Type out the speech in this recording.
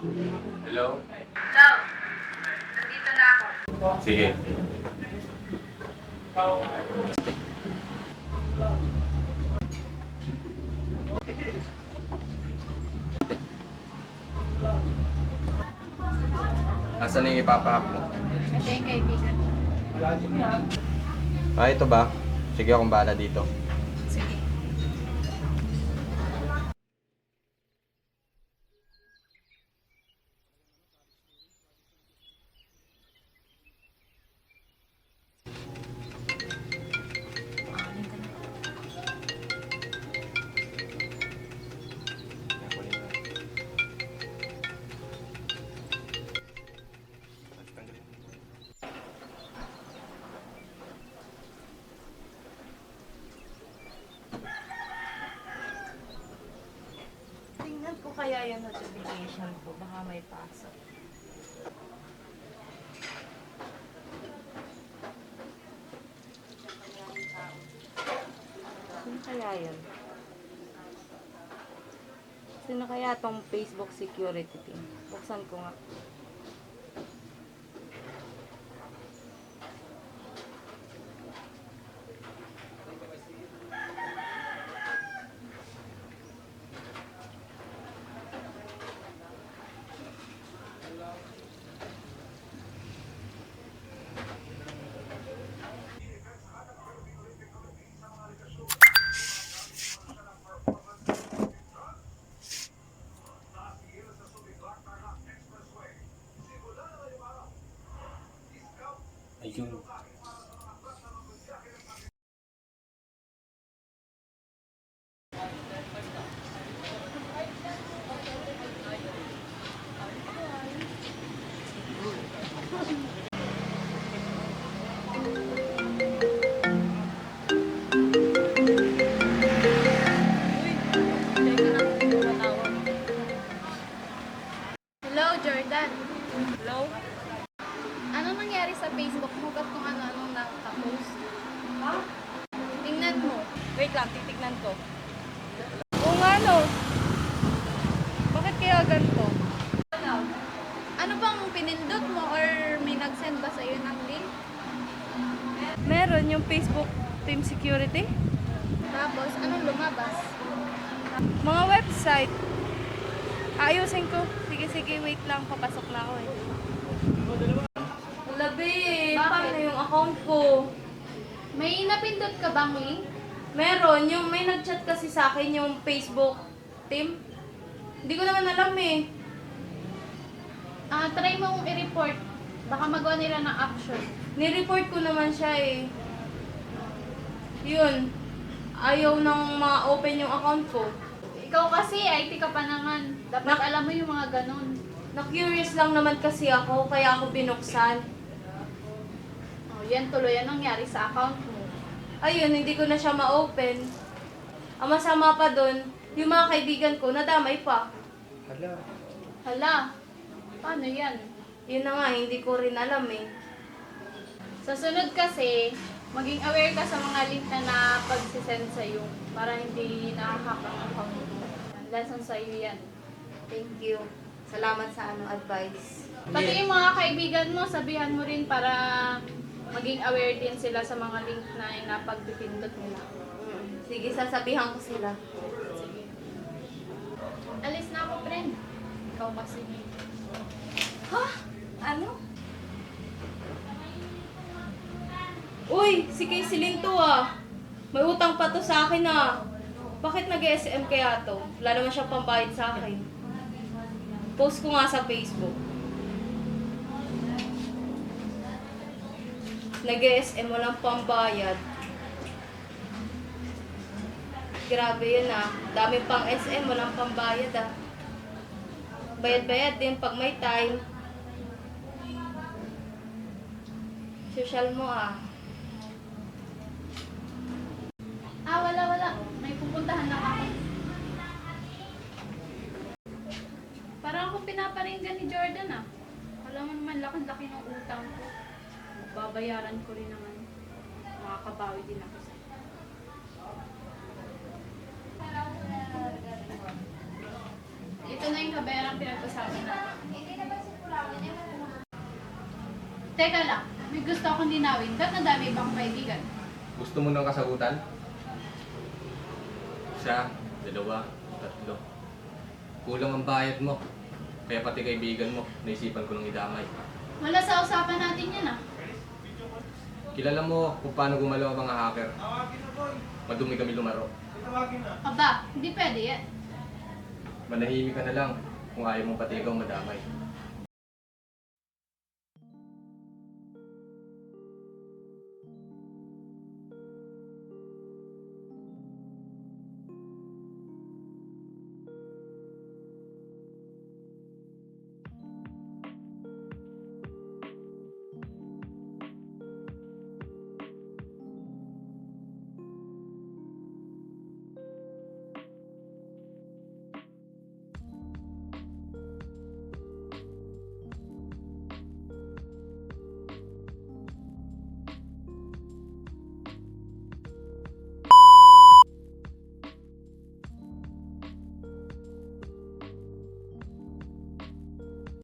Hello? Hello. Nandito na ako. Sige. Asan yung ipapahap mo? Ito yung kaibigan ko. Ito ba? Sige, akong bahala dito. Sige. Tingnan ko kaya yung notification ko. Baka may pasok. Sino kaya yun? Sino kaya tong Facebook security team? Buksan ko nga. Ayun. Hello, Jordan. Hello? Anong nangyari sa Facebook mo? Ba't kung ano-anong nakapost? Ha? Tingnan mo. Wait lang, titignan ko. Oo nga no. Bakit kaya ganito? Ano bang pinindot mo or may nag-send ba sa'yo ng link? Meron yung Facebook Team Security. Tapos, anong lumabas? Mga website. Ayusin ko. Sige, wait lang. Papasok na ako eh. Labi, Bakit? paano yung account ko? May napindot ka bang link? Meron, yung may nag-chat kasi sa akin yung Facebook team. Hindi ko naman alam eh. Try mong i-report. Baka magawa nila ng action. Ni-report ko naman siya eh. Yun. Ayaw nang ma-open yung account ko. Ikaw kasi, IT ka pa naman. Dapat alam mo yung mga ganun. Na-curious lang naman kasi ako, kaya ako binuksan. Oh, yan tuloy ang nangyari sa account mo. Ayun, hindi ko na siya ma-open. Ang masama pa dun, yung mga kaibigan ko, nadamay pa. Hala, paano yan? Yun na nga, hindi ko rin alam eh. Sa sunod kasi, maging aware ka sa mga link na napag-send sa'yo para hindi nakahak ang account mo. Lesson sa'yo yan. Thank you. Salamat sa advice. Pati yung mga kaibigan mo, sabihan mo rin para maging aware din sila sa mga link na napagpipindot nila. Sige, sasabihan ko sila. Sige. Alis na ako, friend. Ikaw kasi. Ha? Ano? Uy, si Casey Linto ah. May utang pa to sa akin ah. Bakit nag-SM kaya to? Wala naman siyang pambayad sa akin. Post ko nga sa Facebook. Nag-SM mo ng pambayad. Grabe yun ah. Dami pang SM mo ng pambayad ah. Bayad-bayad din pag may time. Social mo ah. Wala. May pupuntahan lang ako. Parang akong pinaparinggan ni Jordan ah. Alam mo naman, laki-laki ng utang ko. Babayaran ko rin naman. Makakabawi din ako sa'yo. ito na yung kaberang pinag-usapan natin. Teka lang, may gusto akong linawin. Ba't nadami ibang kaibigan? Gusto mo ng kasagutan? Isa, dalawa, tatlo. Kulang ang bayad mo. Kaya pati kaibigan mo, naisipan ko ng idamay. Wala sa usapan natin yan ah. Kilala mo kung paano gumalaw ang mga hacker. Madumi kami lumaro. Aba, hindi pwede yan. Manahimik ka na lang kung ayaw mong pati ikaw madamay.